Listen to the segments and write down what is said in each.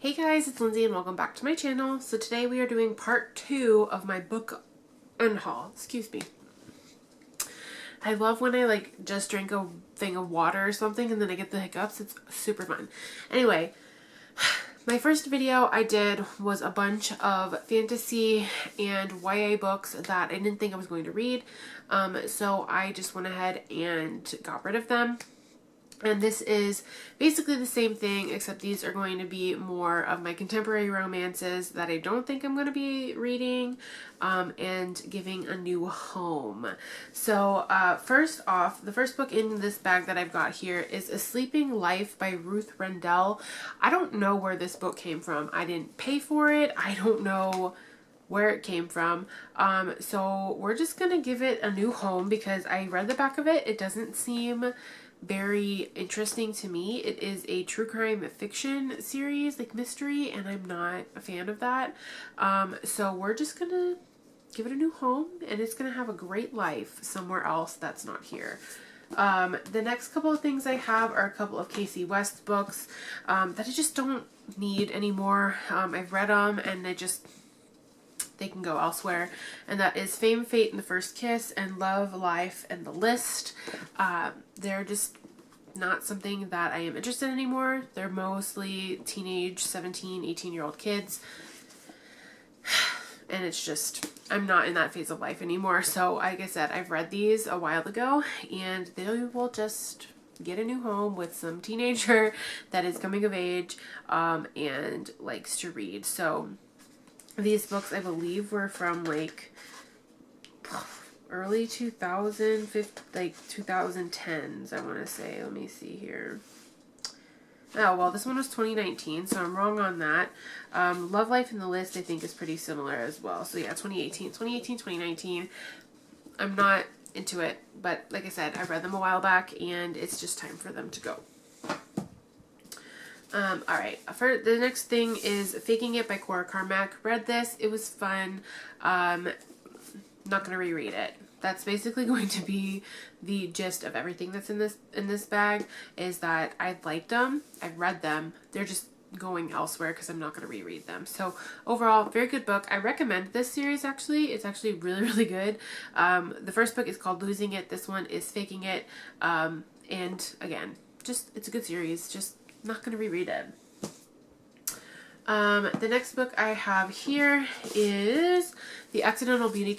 Hey guys, it's Lindsay and welcome back to my channel. So today we are doing part 2 of my book Unhaul. Excuse me. I love when I just drink a thing of water or something and then I get the hiccups. It's super fun. Anyway, my first video I did was a bunch of fantasy and YA books that I didn't think I was going to read. So I just went ahead and got rid of them. And this is basically the same thing, except these are going to be more of my contemporary romances that I don't think I'm going to be reading and giving a new home. So first off, the first book in this bag that I've got here is A Sleeping Life by Ruth Rendell. I don't know where this book came from. I didn't pay for it. I don't know where it came from. So we're just going to give it a new home because I read the back of it. It doesn't seem very interesting to me. It is a true crime fiction series, like mystery, and I'm not a fan of that. So we're just gonna give it a new home and it's gonna have a great life somewhere else that's not here. The next couple of things I have are a couple of Casey West books that I just don't need anymore. I've read them and they can go elsewhere, and that is Fame, Fate, and the First Kiss, and Love, Life, and The List. They're just not something that I am interested in anymore. They're mostly teenage 17, 18-year-old kids, and it's just, I'm not in that phase of life anymore. So like I said, I've read these a while ago, and they will just get a new home with some teenager that is coming of age and likes to read. So these books, I believe, were from early 2010s, I want to say. Let me see here. Oh, well, this one was 2019, so I'm wrong on that. Love, Life, and The List, I think, is pretty similar as well. So yeah, 2018, 2019. I'm not into it, but like I said, I read them a while back, and it's just time for them to go. Alright, for the next thing is Faking It by Cora Carmack. Read this, it was fun. Not going to reread it. That's basically going to be the gist of everything that's in this bag, is that I liked them, I've read them, they're just going elsewhere because I'm not going to reread them. So overall, very good book. I recommend this series actually. It's actually really, really good. The first book is called Losing It, this one is Faking It, and again, it's a good series, just not going to reread it. The next book I have here is The Accidental Beauty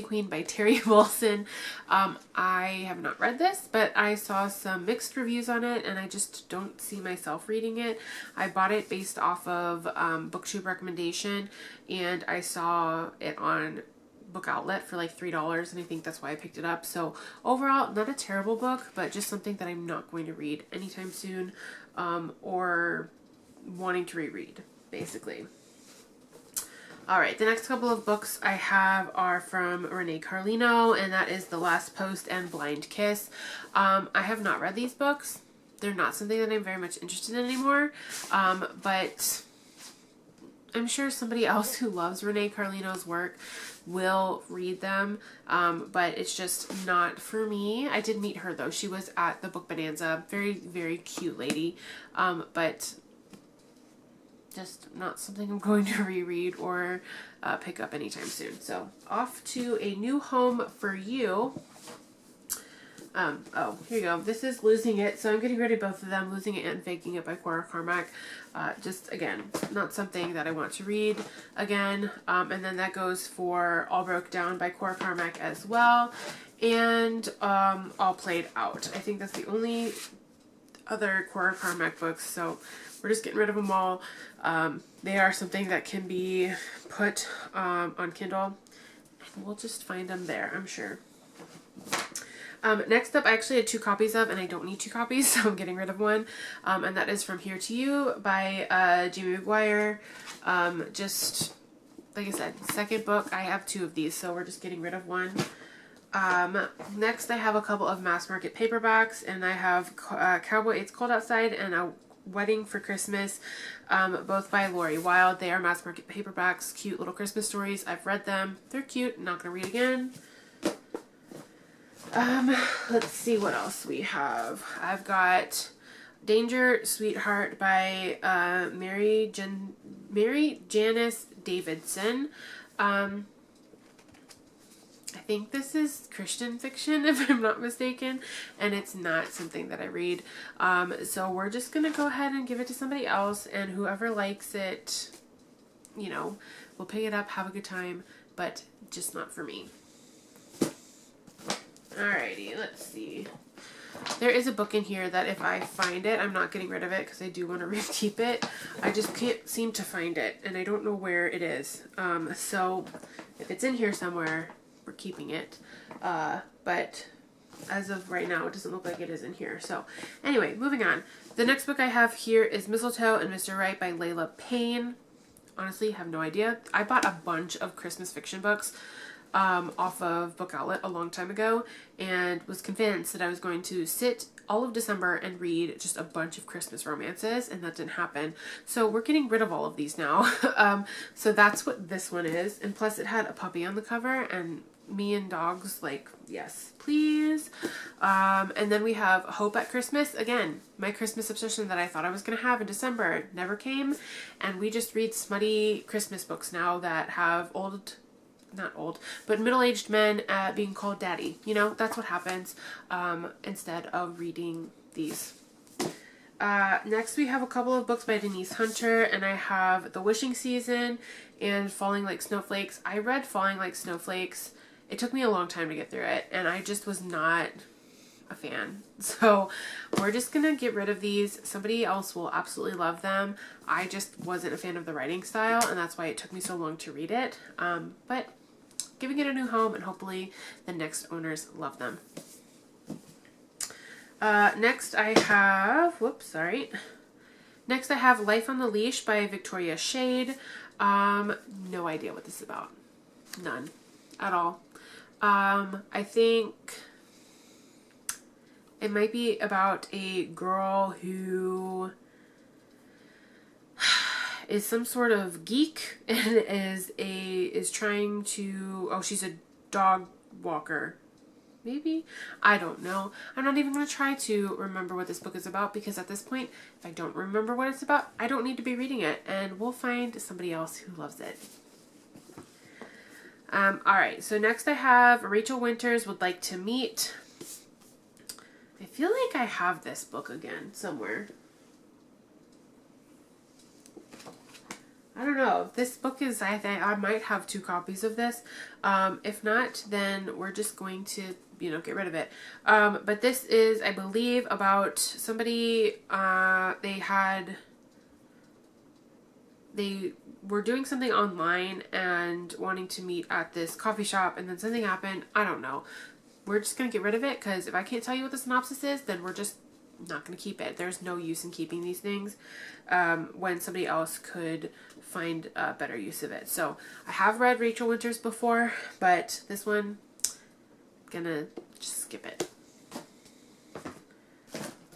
Queen by Terry Wilson. I have not read this, but I saw some mixed reviews on it and I just don't see myself reading it. I bought it based off of BookTube recommendation, and I saw it on Book Outlet for like $3, and I think that's why I picked it up. So overall, not a terrible book, but just something that I'm not going to read anytime soon, or wanting to reread, basically. Alright, the next couple of books I have are from Renee Carlino, and that is The Last Post and Blind Kiss. I have not read these books. They're not something that I'm very much interested in anymore, but I'm sure somebody else who loves Renee Carlino's work will read them, but it's just not for me. I did meet her though. She was at the Book Bonanza. Very, very cute lady, but just not something I'm going to reread or pick up anytime soon. So off to a new home for you. Oh, here you go. This is Losing It. So I'm getting rid of both of them, Losing It and Faking It by Cora Carmack. Just, again, not something that I want to read again. And then that goes for All Broke Down by Cora Carmack as well. And All Played Out. I think that's the only other Cora Carmack books. So we're just getting rid of them all. They are something that can be put on Kindle. And we'll just find them there, I'm sure. Next up, I actually had 2 copies of, and I don't need 2 copies, so I'm getting rid of one. And that is From Here to You by Jamie McGuire. Just, like I said, second book. I have 2 of these, so we're just getting rid of one. Next, I have a couple of mass market paperbacks, and I have Cowboy, It's Cold Outside, and A Wedding for Christmas, both by Lori Wilde. They are mass market paperbacks, cute little Christmas stories. I've read them. They're cute. Not going to read again. Let's see what else we have. I've got Danger Sweetheart by Mary Janice Davidson. I think this is Christian fiction, if I'm not mistaken, and it's not something that I read. So we're just going to go ahead and give it to somebody else, and whoever likes it, you know, we'll pick it up, have a good time, but just not for me. Alrighty, let's see. There is a book in here that if I find it, I'm not getting rid of it because I do want to keep it. I just can't seem to find it, and I don't know where it is. So if it's in here somewhere, we're keeping it. But as of right now, it doesn't look like it is in here. So anyway, moving on. The next book I have here is Mistletoe and Mr. Right by Layla Payne. Honestly, have no idea. I bought a bunch of Christmas fiction books off of Book Outlet a long time ago, and was convinced that I was going to sit all of December and read just a bunch of Christmas romances, and that didn't happen. So we're getting rid of all of these now. So that's what this one is, and plus it had a puppy on the cover, and me and dogs, like, yes, please. And then we have Hope at Christmas. Again, my Christmas obsession that I thought I was going to have in December never came, and we just read smutty Christmas books now that have not old, but middle-aged men being called daddy. You know, that's what happens instead of reading these. Next we have a couple of books by Denise Hunter, and I have The Wishing Season and Falling Like Snowflakes. I read Falling Like Snowflakes. It took me a long time to get through it, and I just was not a fan. So we're just gonna get rid of these. Somebody else will absolutely love them. I just wasn't a fan of the writing style, and that's why it took me so long to read it. But giving it a new home, and hopefully the next owners love them. Next I have, Next I have Life on the Leash by Victoria Shade. No idea what this is about. None at all. I think it might be about a girl who is some sort of geek and is trying to, she's a dog walker. Maybe? I don't know. I'm not even going to try to remember what this book is about, because at this point, if I don't remember what it's about, I don't need to be reading it, and we'll find somebody else who loves it. Alright, so next I have Rachel Winters Would Like to Meet. I feel like I have this book again somewhere. I don't know. This book is, I think I might have 2 copies of this. If not, then we're just going to, get rid of it. But this is, I believe, about somebody, they were doing something online and wanting to meet at this coffee shop, and then something happened. I don't know. We're just going to get rid of it, because if I can't tell you what the synopsis is, then we're just not going to keep it. There's no use in keeping these things when somebody else could find a better use of it. So I have read Rachel Winters before, but this one, gonna just skip it.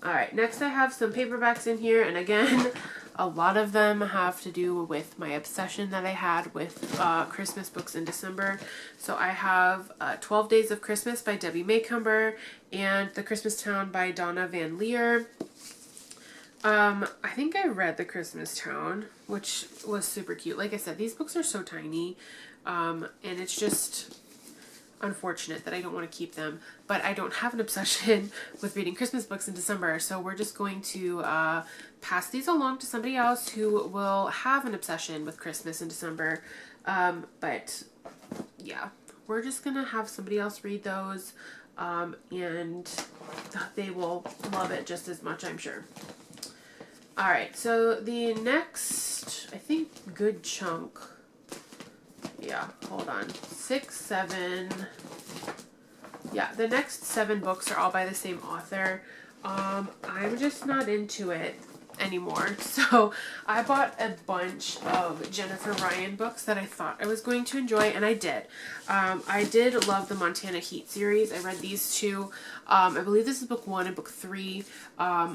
Alright, next I have some paperbacks in here, and again, a lot of them have to do with my obsession that I had with Christmas books in December. So I have 12 Days of Christmas by Debbie Maycumber and The Christmas Town by Donna Van Leer. I think I read The Christmas Town, which was super cute. Like I said, these books are so tiny, and it's just unfortunate that I don't want to keep them, but I don't have an obsession with reading Christmas books in December, so we're just going to pass these along to somebody else who will have an obsession with Christmas in December. But yeah, we're just gonna have somebody else read those, and they will love it just as much, I'm sure. Alright, so the next, I think, good chunk, yeah, hold on, 6, 7, yeah, the next 7 books are all by the same author. I'm just not into it anymore, so I bought a bunch of Jennifer Ryan books that I thought I was going to enjoy, and I did. I did love the Montana Heat series. I read these 2. I believe this is book 1 and book 3. I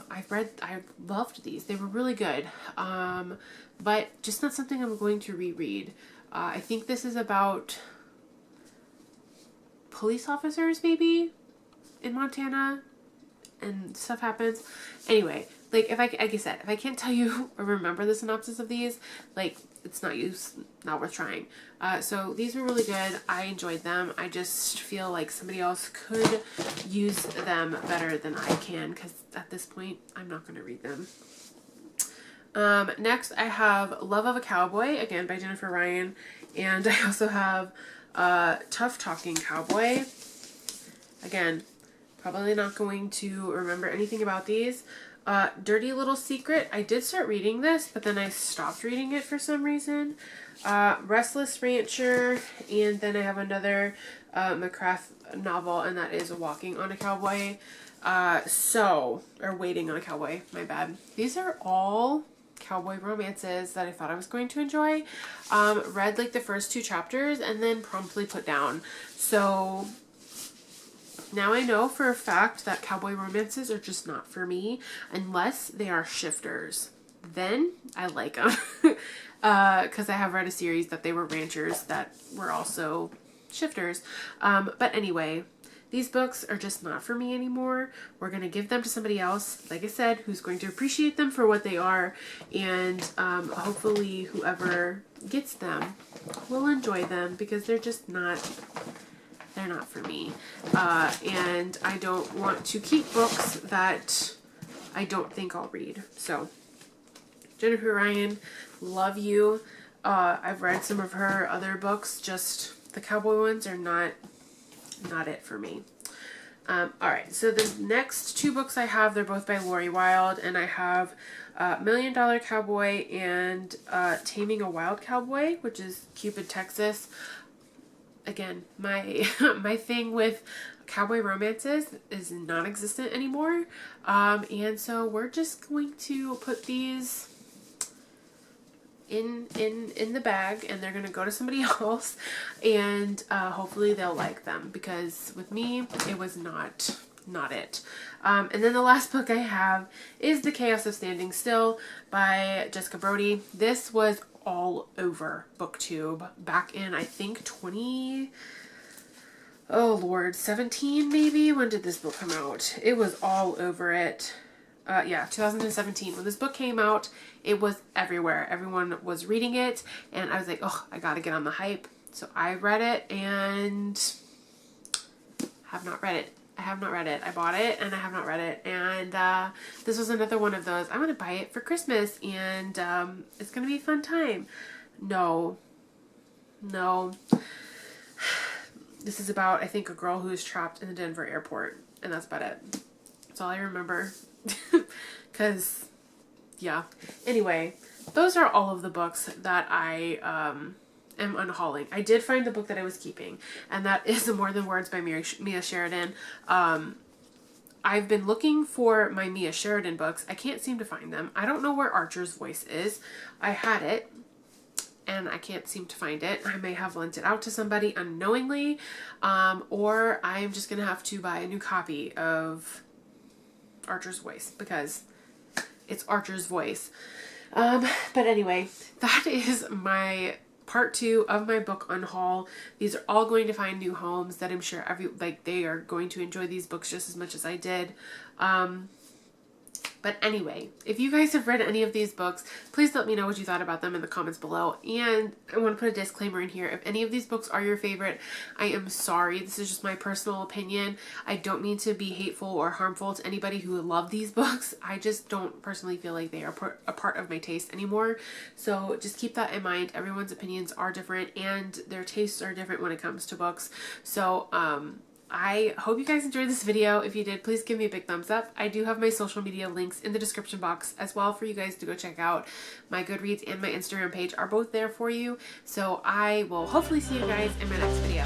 loved these. They were really good, but just not something I'm going to reread. I think this is about police officers, maybe, in Montana, and stuff happens. Anyway, like, like I said, if I can't tell you or remember the synopsis of these, like, it's not worth trying. So these were really good. I enjoyed them. I just feel like somebody else could use them better than I can, because at this point, I'm not going to read them. Next, I have Love of a Cowboy, again by Jennifer Ryan, and I also have Tough Talking Cowboy. Again, probably not going to remember anything about these. Dirty Little Secret. I did start reading this, but then I stopped reading it for some reason. Restless Rancher, and then I have another McCrath novel, and that is Walking on a Cowboy. Or Waiting on a Cowboy, my bad. These are all cowboy romances that I thought I was going to enjoy. Read like the first 2 chapters and then promptly put down. So now I know for a fact that cowboy romances are just not for me unless they are shifters. Then I like them. Because I have read a series that they were ranchers that were also shifters. But anyway, these books are just not for me anymore. We're going to give them to somebody else, like I said, who's going to appreciate them for what they are. And hopefully whoever gets them will enjoy them, because they're just not... they're not for me. And I don't want to keep books that I don't think I'll read. So, Jennifer Ryan, love you. I've read some of her other books, just the cowboy ones are not it for me. Alright, so the next 2 books I have, they're both by Lori Wilde, and I have $1 Million Cowboy and Taming a Wild Cowboy, which is Cupid, Texas. Again, my my thing with cowboy romances is non-existent anymore, and so we're just going to put these in the bag, and they're gonna go to somebody else, and hopefully they'll like them, because with me it was not it. And then the last book I have is The Chaos of Standing Still by Jessica Brody. This was all over BookTube back in, I think, 17 maybe. When did this book come out? It was all over it. Yeah, 2017. When this book came out, it was everywhere. Everyone was reading it, and I was like, oh, I gotta get on the hype. So I read it, and have not read it. I have not read it. I bought it, and I have not read it. And this was another one of those, I'm going to buy it for Christmas, and it's going to be a fun time. No. This is about, I think, a girl who is trapped in the Denver airport, and that's about it. That's all I remember. Because, yeah. Anyway, those are all of the books that I am unhauling. I did find the book that I was keeping, and that is More Than Words by Mia Sheridan. I've been looking for my Mia Sheridan books. I can't seem to find them. I don't know where Archer's Voice is. I had it, and I can't seem to find it. I may have lent it out to somebody unknowingly, or I'm just going to have to buy a new copy of Archer's Voice, because it's Archer's Voice. But anyway, that is my part 2 of my book Unhaul. These are all going to find new homes that I'm sure they are going to enjoy these books just as much as I did. But anyway, if you guys have read any of these books, please let me know what you thought about them in the comments below. And I want to put a disclaimer in here. If any of these books are your favorite, I am sorry. This is just my personal opinion. I don't mean to be hateful or harmful to anybody who loved these books. I just don't personally feel like they are a part of my taste anymore. So just keep that in mind. Everyone's opinions are different, and their tastes are different when it comes to books. So, I hope you guys enjoyed this video. If you did, please give me a big thumbs up. I do have my social media links in the description box as well for you guys to go check out. My Goodreads and my Instagram page are both there for you. So I will hopefully see you guys in my next video.